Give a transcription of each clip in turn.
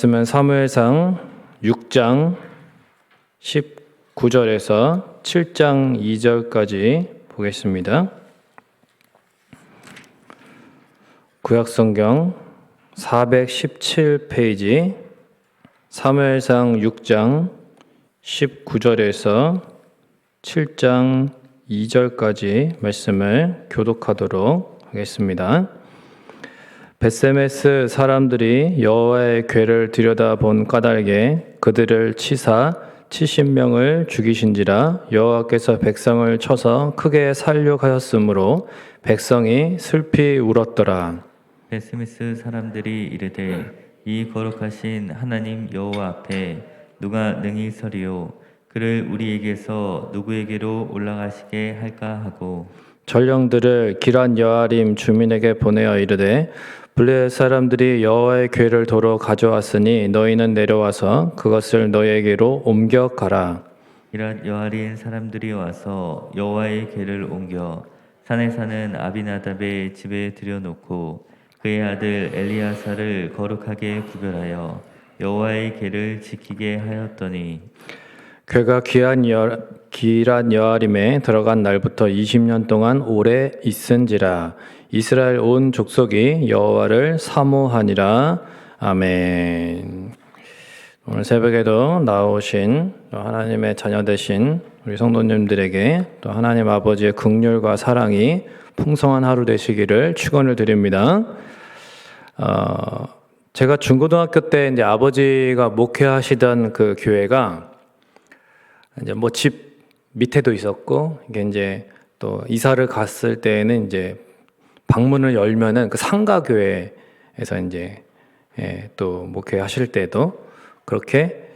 말씀은 사무엘상 6장 19절에서 7장 2절까지 보겠습니다. 구약성경 417페이지 사무엘상 6장 19절에서 7장 2절까지 말씀을 교독하도록 하겠습니다. 벳세메스 사람들이 여호와의 궤를 들여다본 까닭에 그들을 치사 70명을 죽이신지라. 여호와께서 백성을 쳐서 크게 살육하였으므로 백성이 슬피 울었더라. 벳세메스 사람들이 이르되 이 거룩하신 하나님 여호와 앞에 누가 능히 서리요? 그를 우리에게서 누구에게로 올라가시게 할까 하고 전령들을 기란 여아림 주민에게 보내어 이르되 블레 사람들이 여호와의 궤를 도로 가져왔으니 너희는 내려와서 그것을 너희에게로 옮겨 가라. 기랏 여아린 사람들이 와서 여호와의 궤를 옮겨 산에 사는 아비나답의 집에 들여놓고 그의 아들 엘리야사를 거룩하게 구별하여 여호와의 궤를 지키게 하였더니 궤가 기란 여아림에 들어간 날부터 20년 동안 오래 있은지라. 이스라엘 온 족속이 여호와를 사모하니라. 아멘. 오늘 새벽에도 나오신 하나님의 자녀 되신 우리 성도님들에게 또 하나님 아버지의 긍휼과 사랑이 풍성한 하루 되시기를 축원을 드립니다. 제가 중고등학교 때 이제 아버지가 목회하시던 그 교회가 이제 뭐 집 밑에도 있었고, 이게 이제 또 이사를 갔을 때는 이제 방문을 열면은 그 상가교회에서 이제 또 목회하실 때도 그렇게,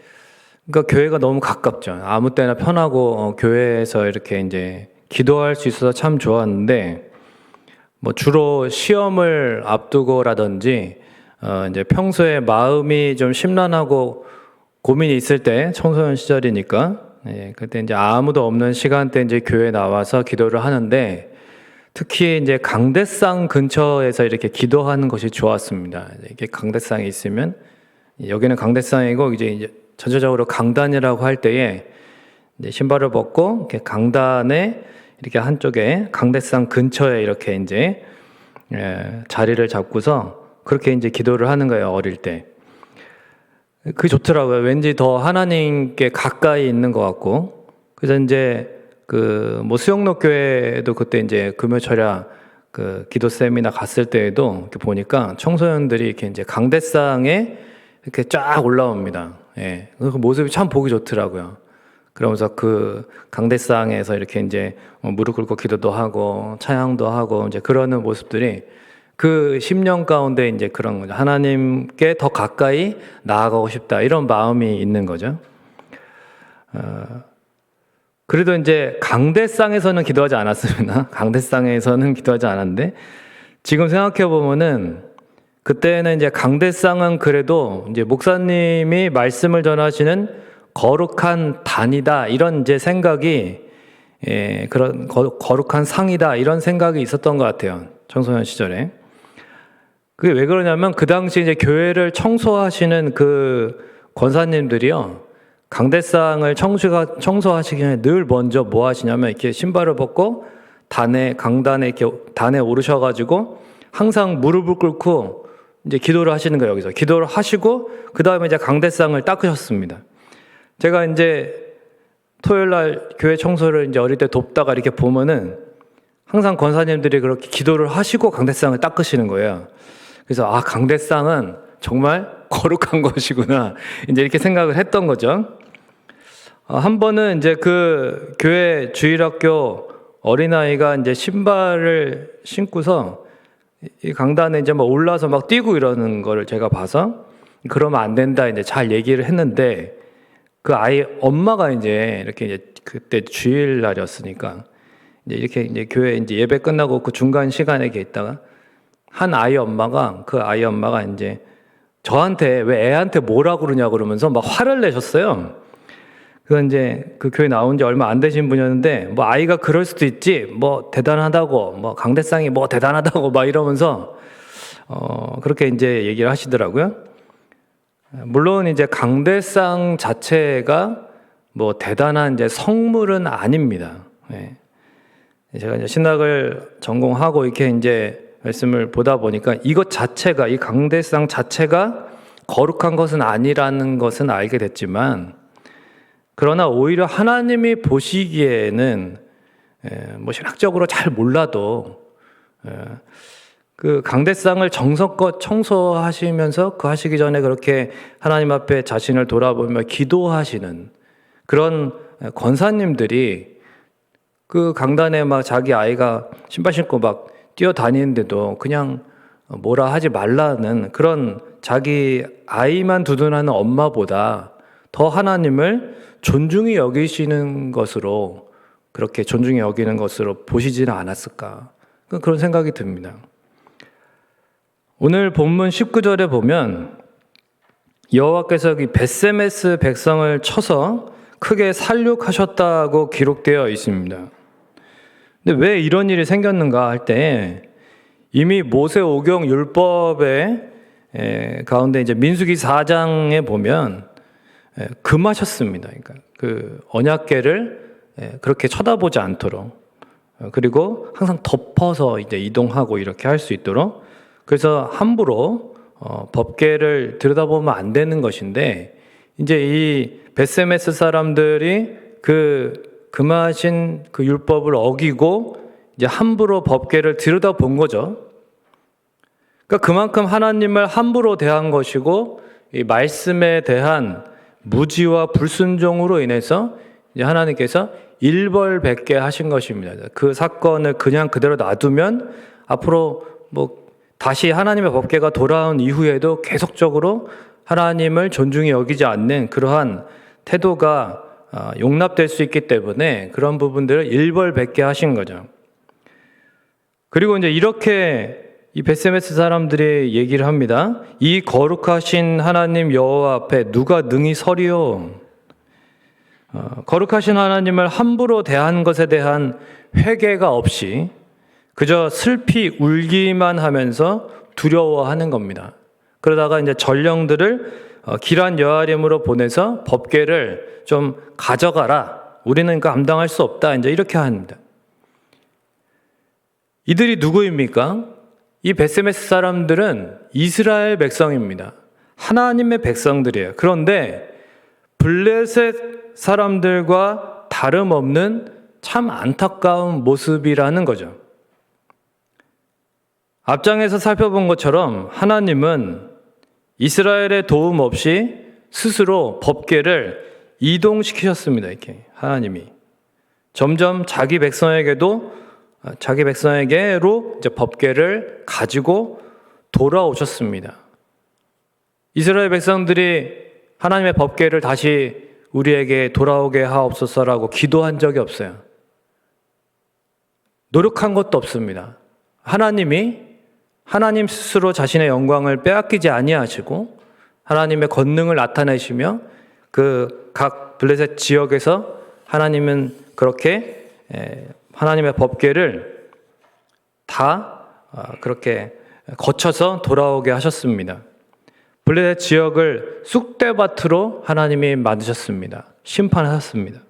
그러니까 교회가 너무 가깝죠. 아무 때나 편하고 교회에서 이렇게 이제 기도할 수 있어서 참 좋았는데, 뭐 주로 시험을 앞두고라든지 이제 평소에 마음이 좀 심란하고 고민이 있을 때, 청소년 시절이니까 그때 이제 아무도 없는 시간대 이제 교회에 나와서 기도를 하는데, 특히 이제 강대상 근처에서 이렇게 기도하는 것이 좋았습니다. 이게 강대상에 있으면, 여기는 강대상이고 이제 전체적으로 강단이라고 할 때에 이제 신발을 벗고 이렇게 강단에 이렇게 한쪽에 강대상 근처에 이렇게 이제 자리를 잡고서 그렇게 이제 기도를 하는 거예요, 어릴 때. 그게 좋더라고요. 왠지 더 하나님께 가까이 있는 것 같고. 그래서 이제 그 뭐 수영록 교회도 그때 이제 금요철야 그 기도 세미나 갔을 때에도 이렇게 보니까 청소년들이 이렇게 이제 강대상에 이렇게 쫙 올라옵니다. 예. 그 모습이 참 보기 좋더라고요. 그러면서 그 강대상에서 이렇게 이제 무릎 꿇고 기도도 하고 찬양도 하고 이제 그러는 모습들이 그 10년 가운데 이제 그런 거죠. 하나님께 더 가까이 나아가고 싶다, 이런 마음이 있는 거죠. 그래도 이제 강대상에서는 기도하지 않았습니다. 강대상에서는 기도하지 않았는데, 지금 생각해 보면은 그때는 이제 강대상은 그래도 이제 목사님이 말씀을 전하시는 거룩한 단이다, 이런 이제 생각이, 그런 거룩한 상이다, 이런 생각이 있었던 것 같아요. 청소년 시절에. 그게 왜 그러냐면 그 당시 이제 교회를 청소하시는 그 권사님들이요, 강대상을 청소하시기 전에 늘 먼저 뭐 하시냐면 이렇게 신발을 벗고 강단에 이렇게 단에 오르셔가지고 항상 무릎을 꿇고 이제 기도를 하시는 거예요. 여기서 기도를 하시고 그 다음에 이제 강대상을 닦으셨습니다. 제가 이제 토요일 날 교회 청소를 이제 어릴 때 돕다가 이렇게 보면은 항상 권사님들이 그렇게 기도를 하시고 강대상을 닦으시는 거예요. 그래서 강대상은 정말 거룩한 것이구나, 이제 이렇게 생각을 했던 거죠. 한 번은 이제 그 교회 주일학교 어린아이가 이제 신발을 신고서 이 강단에 이제 막 올라서 막 뛰고 이러는 거를 제가 봐서 그러면 안 된다, 이제 잘 얘기를 했는데, 그 아이 엄마가 이제 이렇게 이제 그때 주일날이었으니까 이제 이렇게 교회 이제 예배 끝나고 그 중간 시간에 이렇게 있다가 한 아이 엄마가 이제 저한테 왜 애한테 뭐라 그러냐 그러면서 막 화를 내셨어요. 그건 이제 그 교회 나온 지 얼마 안 되신 분이었는데, 뭐 아이가 그럴 수도 있지, 뭐 대단하다고, 뭐 강대상이 뭐 대단하다고 막 이러면서 그렇게 이제 얘기를 하시더라고요. 물론 이제 강대상 자체가 뭐 대단한 이제 성물은 아닙니다. 예. 제가 이제 신학을 전공하고 이렇게 이제 말씀을 보다 보니까 이것 자체가, 이 강대상 자체가 거룩한 것은 아니라는 것은 알게 됐지만, 그러나 오히려 하나님이 보시기에는 뭐 신학적으로 잘 몰라도 그 강대상을 정성껏 청소하시면서 그 하시기 전에 그렇게 하나님 앞에 자신을 돌아보며 기도하시는 그런 권사님들이 그 강단에 막 자기 아이가 신발 신고 막 뛰어다니는데도 그냥 뭐라 하지 말라는 그런 자기 아이만 두둔하는 엄마보다 더 하나님을 존중히 여기시는 것으로, 그렇게 존중히 여기는 것으로 보시지는 않았을까, 그런 생각이 듭니다. 오늘 본문 19절에 보면 여호와께서 이 벳세메스 백성을 쳐서 크게 살육하셨다고 기록되어 있습니다. 근데 왜 이런 일이 생겼는가 할 때, 이미 모세 오경 율법의 가운데 이제 민수기 4장에 보면 금하셨습니다. 그러니까 그 언약궤를 그렇게 쳐다보지 않도록, 그리고 항상 덮어서 이제 이동하고 이렇게 할 수 있도록, 그래서 함부로 법궤를 들여다보면 안 되는 것인데, 이제 이 벳세메스 사람들이 그 금하신 그 율법을 어기고 이제 함부로 법궤를 들여다본 거죠. 그러니까 그만큼 하나님을 함부로 대한 것이고, 이 말씀에 대한 무지와 불순종으로 인해서 이제 하나님께서 일벌백계 하신 것입니다. 그 사건을 그냥 그대로 놔두면 앞으로 뭐 다시 하나님의 법궤가 돌아온 이후에도 계속적으로 하나님을 존중히 여기지 않는 그러한 태도가 용납될 수 있기 때문에 그런 부분들을 일벌백계 하신 거죠. 그리고 이제 이렇게 이 벳세메스 사람들이 얘기를 합니다. 이 거룩하신 하나님 여호와 앞에 누가 능히 서리요? 거룩하신 하나님을 함부로 대한 것에 대한 회개가 없이 그저 슬피 울기만 하면서 두려워하는 겁니다. 그러다가 이제 전령들을 기란 여아림으로 보내서 법궤를 좀 가져가라. 우리는 감당할 수 없다. 이제 이렇게 합니다. 이들이 누구입니까? 이 벳세메스 사람들은 이스라엘 백성입니다. 하나님의 백성들이에요. 그런데 블레셋 사람들과 다름없는 참 안타까운 모습이라는 거죠. 앞장에서 살펴본 것처럼 하나님은 이스라엘의 도움 없이 스스로 법궤를 이동시키셨습니다. 이렇게 하나님이 점점 자기 백성에게로 이제 법궤를 가지고 돌아오셨습니다. 이스라엘 백성들이 하나님의 법궤를 다시 우리에게 돌아오게 하옵소서라고 기도한 적이 없어요. 노력한 것도 없습니다. 하나님 스스로 자신의 영광을 빼앗기지 아니하시고 하나님의 권능을 나타내시며 그 각 블레셋 지역에서 하나님은 그렇게 하나님의 법궤를 다 그렇게 거쳐서 돌아오게 하셨습니다. 블레셋 지역을 쑥대밭으로 하나님이 만드셨습니다. 심판하셨습니다.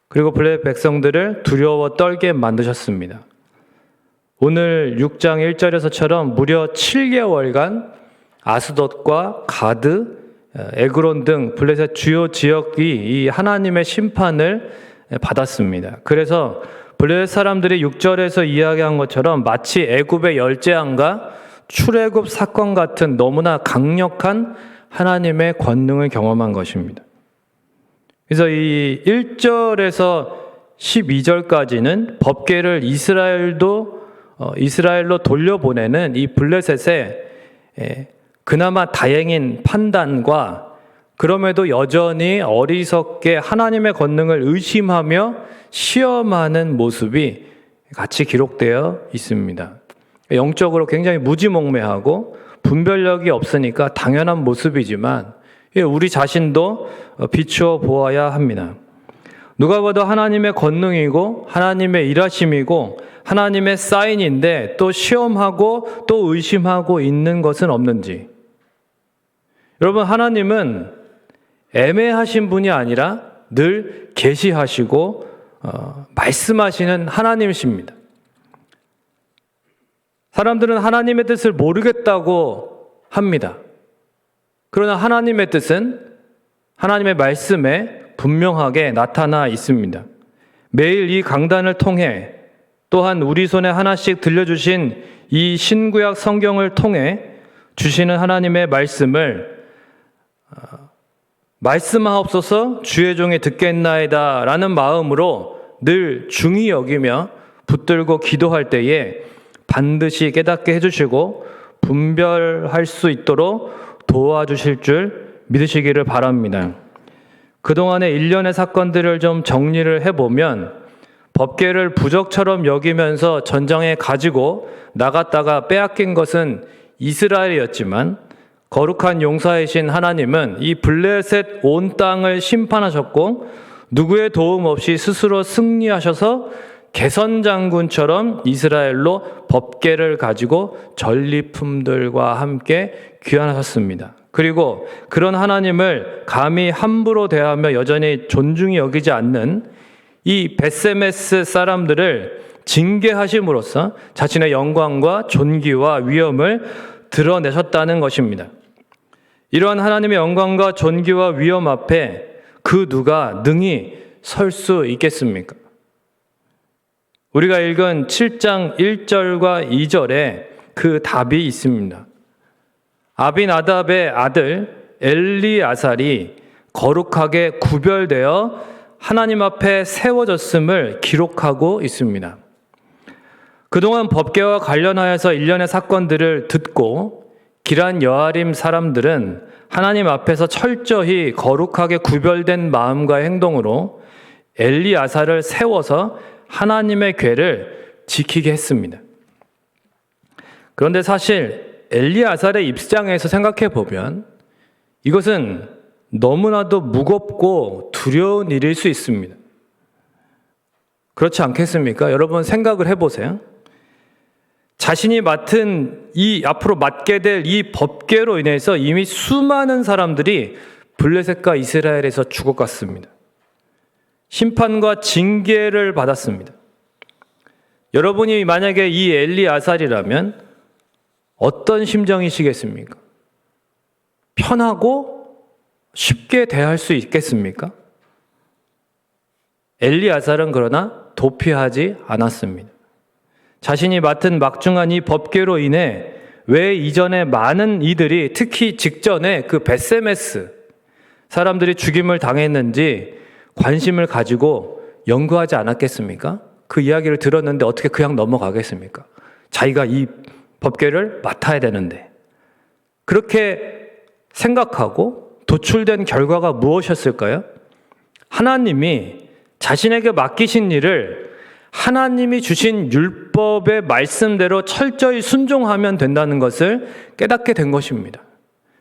그리고 블레셋 백성들을 두려워 떨게 만드셨습니다. 오늘 6장 1절에서처럼 무려 7개월간 아스돗과 가드, 에그론 등 블레셋 주요 지역이 이 하나님의 심판을 받았습니다. 그래서 블레셋 사람들이 6절에서 이야기한 것처럼 마치 애굽의 열재앙과 출애굽 사건 같은 너무나 강력한 하나님의 권능을 경험한 것입니다. 그래서 이 1절에서 12절까지는 법궤를 이스라엘로 돌려보내는 이 블레셋의 그나마 다행인 판단과 그럼에도 여전히 어리석게 하나님의 권능을 의심하며 시험하는 모습이 같이 기록되어 있습니다. 영적으로 굉장히 무지몽매하고 분별력이 없으니까 당연한 모습이지만 우리 자신도 비추어 보아야 합니다. 누가 봐도 하나님의 권능이고 하나님의 일하심이고 하나님의 사인인데 또 시험하고 또 의심하고 있는 것은 없는지, 여러분, 하나님은 애매하신 분이 아니라 늘 계시하시고 말씀하시는 하나님이십니다. 사람들은 하나님의 뜻을 모르겠다고 합니다. 그러나 하나님의 뜻은 하나님의 말씀에 분명하게 나타나 있습니다. 매일 이 강단을 통해 또한 우리 손에 하나씩 들려주신 이 신구약 성경을 통해 주시는 하나님의 말씀을 말씀하옵소서 주의 종이 듣겠나이다 라는 마음으로 늘 중히 여기며 붙들고 기도할 때에 반드시 깨닫게 해주시고 분별할 수 있도록 도와주실 줄 믿으시기를 바랍니다. 그동안의 일련의 사건들을 좀 정리를 해보면 법궤를 부적처럼 여기면서 전장에 가지고 나갔다가 빼앗긴 것은 이스라엘이었지만 거룩한 용사이신 하나님은 이 블레셋 온 땅을 심판하셨고 누구의 도움 없이 스스로 승리하셔서 개선 장군처럼 이스라엘로 법궤를 가지고 전리품들과 함께 귀환하셨습니다. 그리고 그런 하나님을 감히 함부로 대하며 여전히 존중히 여기지 않는 이 벳세메스 사람들을 징계하심으로써 자신의 영광과 존귀와 위엄을 드러내셨다는 것입니다. 이러한 하나님의 영광과 존귀와 위엄 앞에 그 누가 능히 설 수 있겠습니까? 우리가 읽은 7장 1절과 2절에 그 답이 있습니다. 아비나답의 아들 엘리아살이 거룩하게 구별되어 하나님 앞에 세워졌음을 기록하고 있습니다. 그동안 법궤와 관련하여서 일련의 사건들을 듣고 기란 여아림 사람들은 하나님 앞에서 철저히 거룩하게 구별된 마음과 행동으로 엘리아살을 세워서 하나님의 궤를 지키게 했습니다. 그런데 사실 엘리아살의 입장에서 생각해 보면 이것은 너무나도 무겁고 두려운 일일 수 있습니다. 그렇지 않겠습니까? 여러분 생각을 해보세요. 자신이 맡은 앞으로 맡게 될 이 법궤로 인해서 이미 수많은 사람들이 블레셋과 이스라엘에서 죽어갔습니다. 심판과 징계를 받았습니다. 여러분이 만약에 이 엘리아살이라면 어떤 심정이시겠습니까? 편하고 쉽게 대할 수 있겠습니까? 엘리아살은 그러나 도피하지 않았습니다. 자신이 맡은 막중한 이 법궤로 인해 왜 이전에 많은 이들이 특히 직전에 그 벳세메스 사람들이 죽임을 당했는지 관심을 가지고 연구하지 않았겠습니까? 그 이야기를 들었는데 어떻게 그냥 넘어가겠습니까? 자기가 이 법궤를 맡아야 되는데. 그렇게 생각하고 도출된 결과가 무엇이었을까요? 하나님이 자신에게 맡기신 일을 하나님이 주신 율법의 말씀대로 철저히 순종하면 된다는 것을 깨닫게 된 것입니다.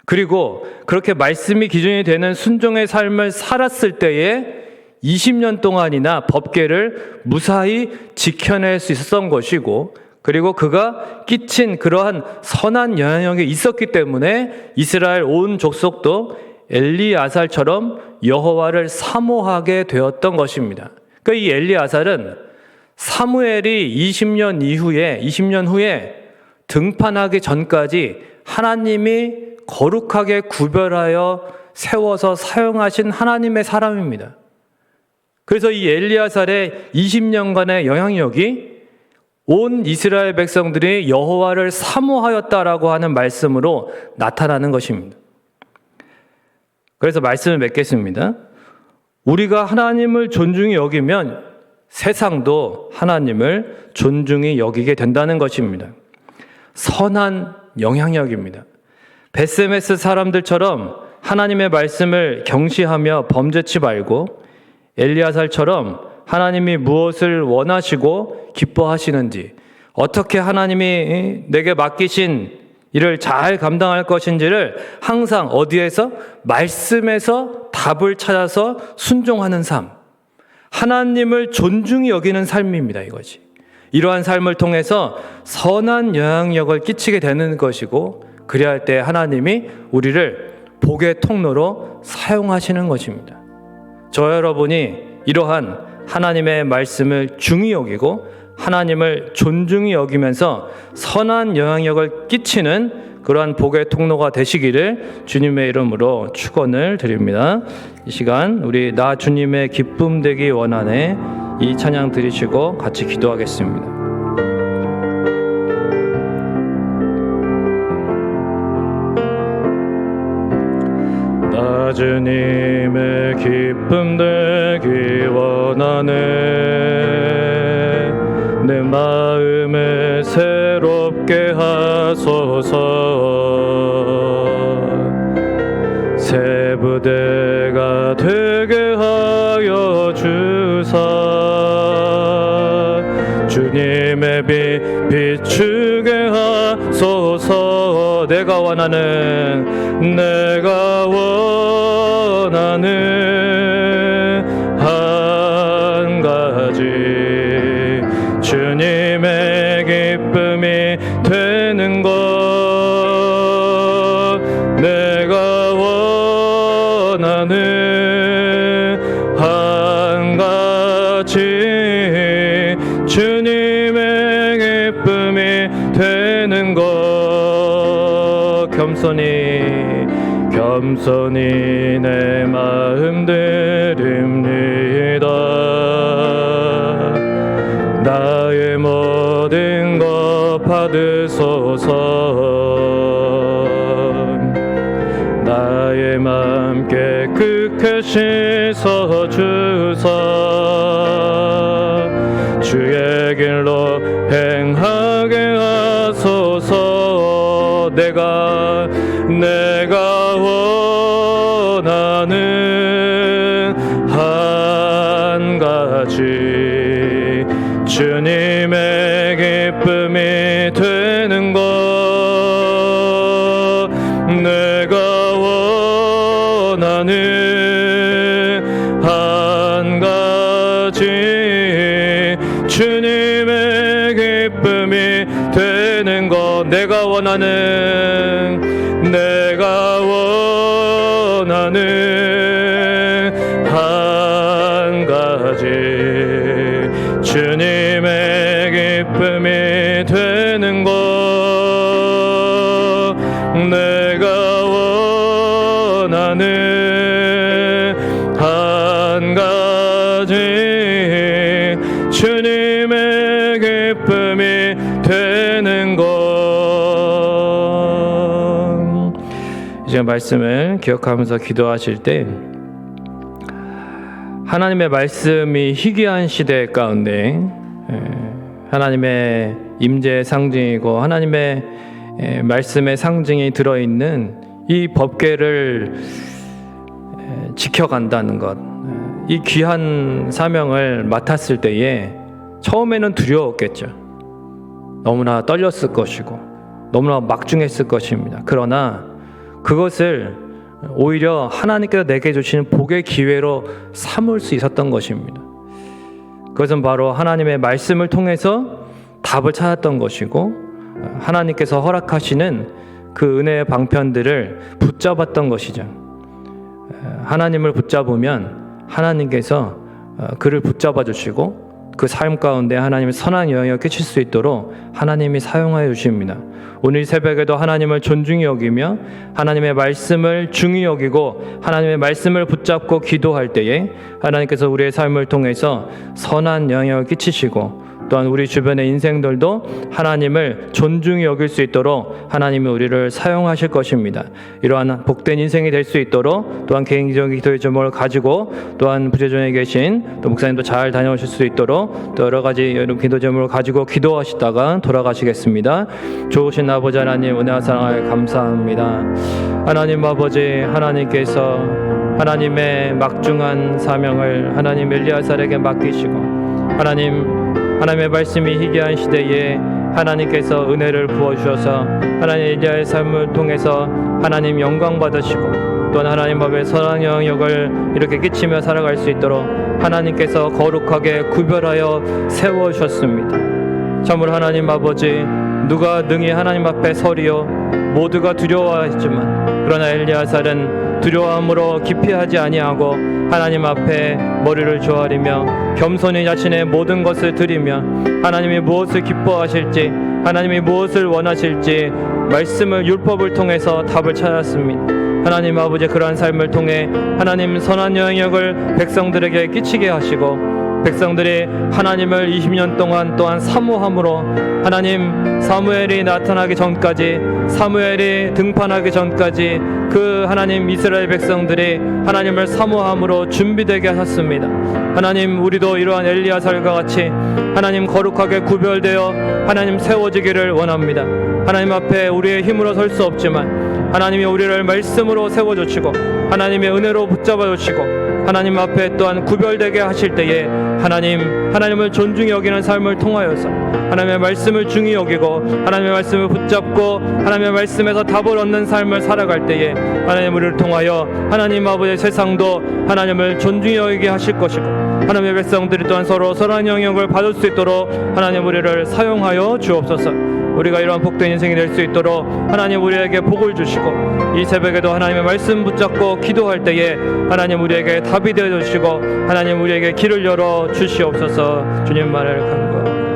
그리고 그렇게 말씀이 기준이 되는 순종의 삶을 살았을 때에 20년 동안이나 법궤를 무사히 지켜낼 수 있었던 것이고, 그리고 그가 끼친 그러한 선한 영향력이 있었기 때문에 이스라엘 온 족속도 엘리아살처럼 여호와를 사모하게 되었던 것입니다. 그러니까 이 엘리아살은 사무엘이 20년 후에 등판하기 전까지 하나님이 거룩하게 구별하여 세워서 사용하신 하나님의 사람입니다. 그래서 이 엘리아살의 20년간의 영향력이 온 이스라엘 백성들이 여호와를 사모하였다라고 하는 말씀으로 나타나는 것입니다. 그래서 말씀을 맺겠습니다. 우리가 하나님을 존중히 여기면 세상도 하나님을 존중히 여기게 된다는 것입니다. 선한 영향력입니다. 벳세메스 사람들처럼 하나님의 말씀을 경시하며 범죄치 말고 엘리아살처럼 하나님이 무엇을 원하시고 기뻐하시는지, 어떻게 하나님이 내게 맡기신 일을 잘 감당할 것인지를 항상 어디에서? 말씀에서 답을 찾아서 순종하는 삶, 하나님을 존중히 여기는 삶입니다. 이것이 이러한 삶을 통해서 선한 영향력을 끼치게 되는 것이고, 그래야 할 때 하나님이 우리를 복의 통로로 사용하시는 것입니다. 저 여러분이 이러한 하나님의 말씀을 중히 여기고 하나님을 존중히 여기면서 선한 영향력을 끼치는 그러한 복의 통로가 되시기를 주님의 이름으로 축원을 드립니다. 이 시간 우리 나 주님의 기쁨 되기 원하네 이 찬양 드리시고 같이 기도하겠습니다. 나 주님의 기쁨 되기 원하네 내 마음을 새롭게 하소서 새 부대가 되게 하여 주사 주님의 빛 비추게 하소서 내가 원하는 한 가지 주님의 기쁨이 되는 것 내가 원하는 한 가지 주님의 기쁨이 되는 것 겸손히 내 마음 드립니다. 나의 모든 것 받으소서 나의 맘 깨끗게 씻어주사 주의 길로 행하게 하소서 내가 원하는 한 가지 주님의 기쁨이 되는 것 내가 원하는 한 가지 주님의 기쁨이 되는 것 내가 원하는 한 가지 주님의 기쁨이 되는 것 내가 원하는 한 가지 주님의 기쁨이 되는 것 이제 말씀을 기억하면서 기도하실 때 하나님의 말씀이 희귀한 시대 가운데 하나님의 임재의 상징이고 하나님의 말씀의 상징이 들어있는 이 법궤를 지켜간다는 것, 이 귀한 사명을 맡았을 때에 처음에는 두려웠겠죠. 너무나 떨렸을 것이고 너무나 막중했을 것입니다. 그러나 그것을 오히려 하나님께서 내게 주시는 복의 기회로 삼을 수 있었던 것입니다. 그것은 바로 하나님의 말씀을 통해서 답을 찾았던 것이고 하나님께서 허락하시는 그 은혜의 방편들을 붙잡았던 것이죠. 하나님을 붙잡으면 하나님께서 그를 붙잡아 주시고 그 삶 가운데 하나님의 선한 영향을 끼칠 수 있도록 하나님이 사용하여 주십니다. 오늘 새벽에도 하나님을 존중히 여기며 하나님의 말씀을 중히 여기고 하나님의 말씀을 붙잡고 기도할 때에 하나님께서 우리의 삶을 통해서 선한 영향을 끼치시고 또한 우리 주변의 인생들도 하나님을 존중히 여길 수 있도록 하나님이 우리를 사용하실 것입니다. 이러한 복된 인생이 될 수 있도록 또한 개인적인 기도의 제목을 가지고 또한 부재중에 계신 또 목사님도 잘 다녀오실 수 있도록 또 여러 가지 여러 기도 제목을 가지고 기도하시다가 돌아가시겠습니다. 좋으신 아버지 하나님 은혜와 사랑하여 감사합니다. 하나님 아버지 하나님께서 하나님의 막중한 사명을 하나님 엘리야살에게 맡기시고 하나님의 말씀이 희귀한 시대에 하나님께서 은혜를 부어주셔서 하나님 엘리야의 삶을 통해서 하나님 영광 받으시고 또한 하나님 앞에 선한 영향력을 이렇게 끼치며 살아갈 수 있도록 하나님께서 거룩하게 구별하여 세워주셨습니다. 참으로 하나님 아버지 누가 능히 하나님 앞에 서리요 모두가 두려워하지만 그러나 엘리야살은 두려움으로 기피하지 아니하고 하나님 앞에 머리를 조아리며 겸손히 자신의 모든 것을 드리며 하나님이 무엇을 기뻐하실지 하나님이 무엇을 원하실지 말씀을 율법을 통해서 답을 찾았습니다. 하나님 아버지 그러한 삶을 통해 하나님 선한 영향력을 백성들에게 끼치게 하시고 백성들이 하나님을 20년 동안 또한 사모함으로 하나님 사무엘이 나타나기 전까지 사무엘이 등판하기 전까지 그 하나님 이스라엘 백성들이 하나님을 사모함으로 준비되게 하셨습니다. 하나님 우리도 이러한 엘리야살과 같이 하나님 거룩하게 구별되어 하나님 세워지기를 원합니다. 하나님 앞에 우리의 힘으로 설 수 없지만 하나님이 우리를 말씀으로 세워주시고 하나님의 은혜로 붙잡아주시고 하나님 앞에 또한 구별되게 하실 때에 하나님을 존중히 여기는 삶을 통하여서 하나님의 말씀을 중히 여기고 하나님의 말씀을 붙잡고 하나님의 말씀에서 답을 얻는 삶을 살아갈 때에 하나님 우리를 통하여 하나님 아버지의 세상도 하나님을 존중히 여기게 하실 것이고 하나님의 백성들이 또한 서로 선한 영향을 받을 수 있도록 하나님 우리를 사용하여 주옵소서. 우리가 이러한 복된 인생이 될 수 있도록 하나님 우리에게 복을 주시고 이 새벽에도 하나님의 말씀 붙잡고 기도할 때에 하나님 우리에게 답이 되어 주시고 하나님 우리에게 길을 열어 주시옵소서. 주님 말을 간구합니다.